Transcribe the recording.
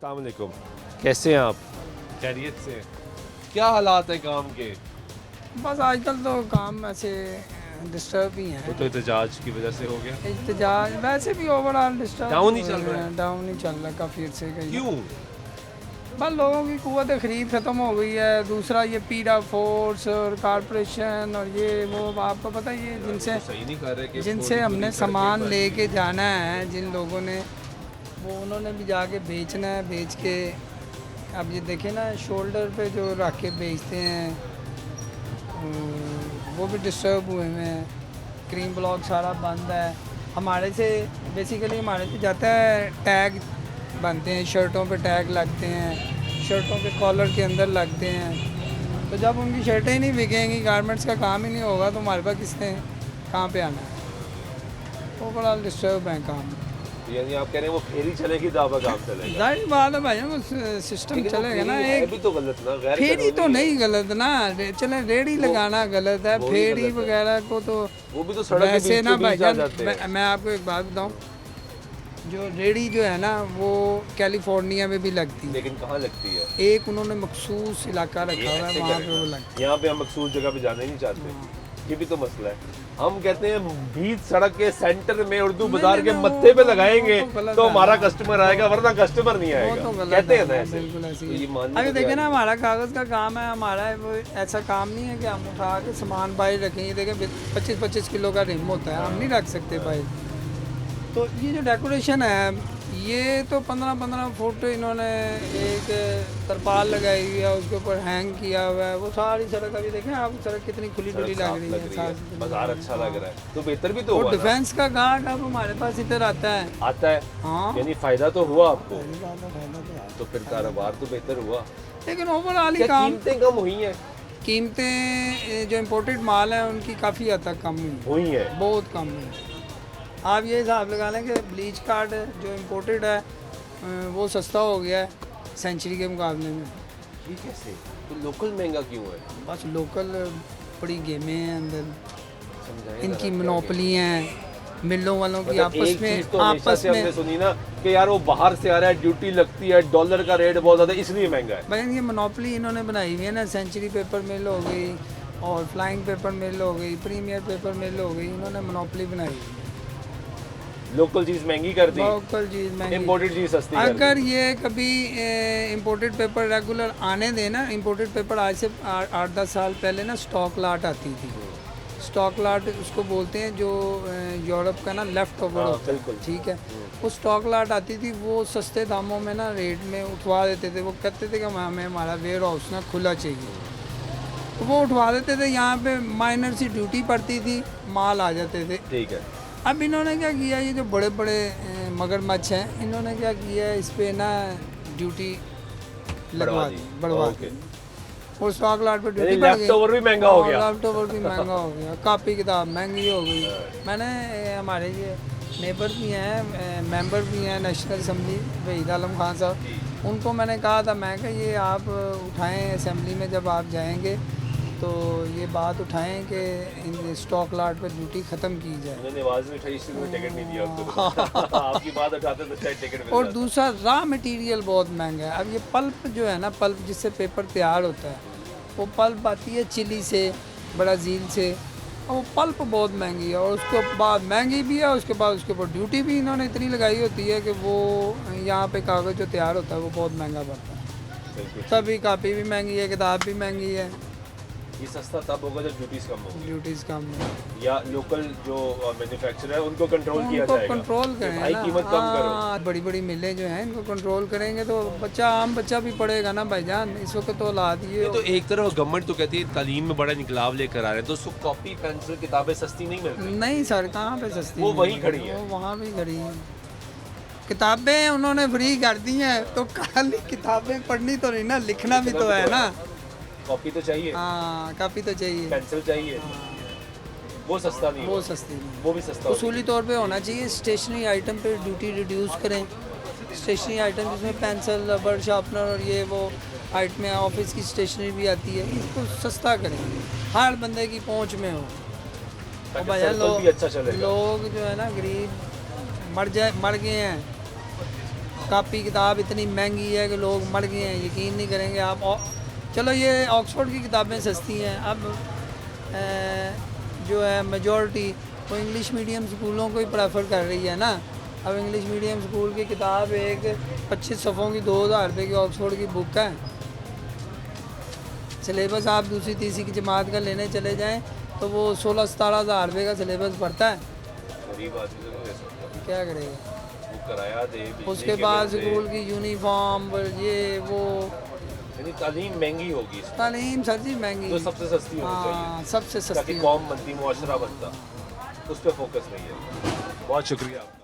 अस्सलाम वालेकुम, कैसे हैं आप? खैरियत से? क्या हालात है काम के? बस आजकल तो काम ऐसे डिस्टर्ब ही वो हैं। तो एहतजाज की वजह से हो गया। एहतजाज वैसे भी ओवरऑल डिस्टर्ब डाउन ही चल रहा है। डाउन ही चल रहा है काफ़ी अर्से का। क्यों? बस लोगों की कुव्वत खरीद ख़त्म हो गई है। दूसरा ये पीडा फोर्स और कारपोरेशन और ये वो आपको पता है ये जिनसे तो सही नहीं कर रहे कि जिनसे पूरी हमने सड़कें सामान बंद लेके जाना है, जिन लोगों ने वो उन्होंने भी जाके बेचना है, बेच के अब ये देखें ना शोल्डर पे जो रख के बेचते हैं वो भी डिस्टर्ब हुए हैं। क्रीम ब्लॉक सारा बंद है। हमारे से बेसिकली हमारे से जाता है टैग बनते हैं, शर्टों पे टैग लगते हैं, शर्टों के कॉलर के अंदर लगते हैं। तो जब उनकी शर्टें ही नहीं बिकेंगी, गारमेंट्स का काम ही नहीं होगा, तो हमारे पास किसने कहाँ पे आना है। ओवरऑल डिस्टर्ब है काम। यानी आप कह रहे हैं वो फेरी चलेगी तो आपका काम चलेगा। जाहिर बात है भाई, वो सिस्टम लेकिन वो चलेगा ना। फेरी है एक भी तो गलत ना, गैर फेरी कानूनी तो है। नहीं गलत ना, चले रेडी लगाना गलत है, वो भी फेरी गलत है। वगैरह को तो वो भी तो सड़क के वैसे ना बीचों बीच आ भाईजान जाते हैं। मैं आपको एक बात बताऊं, जो रेडी जो है ना वो कैलिफोर्निया में भी लगती है। लेकिन कहाँ लगती है? एक उन्होंने मखसूस इलाका रखा हुआ है, ऐसे वहाँ पे करें वो ना। लगती यहाँ पे हम मखसूस जगह पे जाना ही नहीं चाहते। ये भी तो मसला है। हम कहते हैं बीच सड़क के सेंटर में उर्दू बाजार के नहीं, मत्थे पे वो लगाएंगे तो गलत तो है। हमारा कस्टमर आएगा, वरना कस्टमर नहीं है। वो आएगा। तो गलत कहते हैं है, ना ऐसे। बिल्कुल ऐसी तो ये है। मानने अभी को देखें तैयार ना, हमारा कागज़ का काम है, हमारा वो ऐसा काम नहीं है कि हम उठा के सामान बाहर रखें। ये देखें 25-25 किलो का रिम होता है, हम नहीं रख सकते बाहर। तो ये जो डेकोरेशन है ये तो 15-15 फुट इन्होंने एक तरपाल लगाई हुई है, उसके ऊपर हैंग किया हुआ है। वो सारी सड़क अभी देखें आप, सड़क कितनी खुली सड़क डुली साफ लग रही है, साफ बाजार अच्छा लग रहा है, तो बेहतर भी तो और हुआ ना। डिफेंस का गार्ड अब हमारे पास इधर आता है। आता है, हाँ, यानी फायदा तो हुआ आपको, पहली बात है, फायदा तो है। तो फिर कारोबार तो बेहतर हुआ। लेकिन ओवरऑल ही क्या काम, कीमतें कम हुई हैं? कीमतें जो इम्पोर्टेड माल है उनकी काफ़ी हद तक कम हुई, हुई हैं। बहुत कम हुई। आप ये हिसाब लगा लें कि ब्लीच कार्ड जो इम्पोर्टेड है वो सस्ता हो गया है सेंचुरी के मुकाबले में। ये कैसे? तो लोकल महंगा क्यों है? बस लोकल बड़ी गेमें हैं अंदर, समझाइए इनकी जरा क्या मोनोपोली हैं, मिलों वालों की मतलब आपस एक में चीज़ तो हमेशा से हमने में सुनी ना कि यार वो बाहर से आ रहा है, ड्यूटी लगती है, डॉलर का रेट बहुत ज़्यादा इसलिए महंगा है। भाई ये मोनोपोली इन्होंने बनाई हुई है ना। सेंचुरी पेपर मिल हो गई और फ्लाइंग पेपर मिल हो गई, प्रीमियर पेपर मिल हो गई, इन्होंने मोनोपोली बनाई हुई है। लोकल चीज़ महंगी कर दी, लोकल चीज़ महंगी। इम्पोर्टेड चीज़ सस्ती कर अगर दी। ये कभी इम्पोर्टेड पेपर रेगुलर आने देना, इम्पोर्टेड पेपर आज से 8-10 साल पहले ना स्टॉक लाट आती थी। स्टॉक लाट उसको बोलते हैं, जो यूरोप का ना लेफ्ट ओवर हाँ, होता है, बिल्कुल। ठीक है। वो स्टॉक लाट आती थी, वो सस्ते दामों में ना रेट में उठवा देते थे। वो कहते थे कि हमें हमारा वेयर हाउस ना खुला चाहिए, तो वो उठवा देते थे। यहाँ पे माइनर सी ड्यूटी पड़ती थी, माल आ जाते थे। ठीक है। अब इन्होंने क्या किया, ये जो बड़े बड़े मगरमच्छ हैं, इन्होंने क्या किया है, इस पे ना ड्यूटी लगवा दी, बढ़वा ओके। दी। और स्टॉक लाट पे ड्यूटी यानी बढ़ गई। लेफ्ट ओवर भी महंगा हो गया। लैपटॉप ओवर भी महंगा हो गया, कापी किताब महंगी हो गई। मैंने हमारे ये नेबर भी हैं, मेंबर भी हैं नेशनल असम्बली, वहीद आलम खान साहब, उनको मैंने कहा था, मैं कहा ये आप उठाएं असेंबली में जब आप जाएंगे तो ये बात उठाएं कि इन स्टॉक लाट पर ड्यूटी ख़त्म की जाए। उन्होंने आवाज़ नहीं उठाई, इसलिए कोई टिकट नहीं दिया उनको। आपकी बात उठाते तो शायद टिकट मिल और जाता। दूसरा रॉ मटेरियल बहुत महंगा है। अब ये पल्प जो है ना, पल्प जिससे पेपर तैयार होता है, वो पल्प आती है चिली से, ब्राज़ील से, और वो पल्प बहुत महंगी है। और उसके बाद महंगी भी है, उसके बाद उसके ऊपर ड्यूटी भी इन्होंने इतनी लगाई होती है कि वो यहाँ पे कागज़ जो तैयार होता है वो बहुत महंगा पड़ता है। बिल्कुल। सभी कापी भी महंगी है, किताब भी महंगी है, ये सस्ता तब होगा जब ड्यूटीज कम होगी, ड्यूटीज़ कम है। या लोकल जो मैन्युफैक्चरर है उनको कंट्रोल किया उनको जाएगा। कंट्रोल कि करें भाई ना। कीमत कम करो। हाँ, बड़ी बड़ी मिलें जो हैं इनको कंट्रोल करेंगे तो बच्चा, आम बच्चा भी पढ़ेगा ना भाईजान। इस वक्त तो औलाद ये ये तो एक तरफ गवर्नमेंट तो कहती है तालीम में बड़ा इनकलाब लेकर आ रहे हैं, तो उसको कॉपी पेंसिल किताबें सस्ती नहीं मिलती। नहीं सर, कहाँ पे सस्ती वो है? वहीं खड़ी है। वो वहाँ भी खड़ी है। किताबें उन्होंने फ्री कर दी हैं, तो खाली किताबें पढ़नी तो नहीं ना, लिखना भी तो है ना। कॉपी तो चाहिए, हाँ, काफ़ी तो चाहिए। पेंसिल चाहिए, वो सस्ता नहीं वो वो, सस्ती नहीं। वो भी सस्ता होता उसूली तौर पे होना चाहिए, स्टेशनरी आइटम पे ड्यूटी रिड्यूस करें। स्टेशनरी आइटम जिसमें पेंसिल, रबड़, शार्पनर और ये वो आइटमें, ऑफिस की स्टेशनरी भी आती है, इसको सस्ता करें, हर बंदे की पहुंच में हो। और ताकि भैया सर्कल भी अच्छा चलेगा। लोग जो है ना गरीब मर गए हैं। कापी किताब इतनी महंगी है कि लोग मर गए हैं, यकीन नहीं करेंगे आप। चलो ये ऑक्सफोर्ड की किताबें सस्ती हैं, अब जो है मेजॉरिटी वो इंग्लिश मीडियम स्कूलों को ही प्रेफर कर रही है ना। अब इंग्लिश मीडियम स्कूल की किताब एक 25 सफ़ों की 2000 रुपये की ऑक्सफोर्ड की बुक है। सिलेबस आप दूसरी तीसरी की जमात का लेने चले जाएं तो वो 16-17 हज़ार रुपये का सिलेबस पड़ता है। गरीब आदमी तो नहीं ले सकता, क्या करेगा? वो किराया दे, बिजली उसके के बाद बिल दे। स्कूल की यूनिफॉर्म ये वो, यानी तालीम महंगी होगी इसमें, तालीम सर जी महंगी। तो सबसे सस्ती होनी हाँ, चाहिए सबसे ताकि सस्ती। कौम बनती, मुआशरा बनता, उस पर फोकस नहीं है। बहुत शुक्रिया आपका।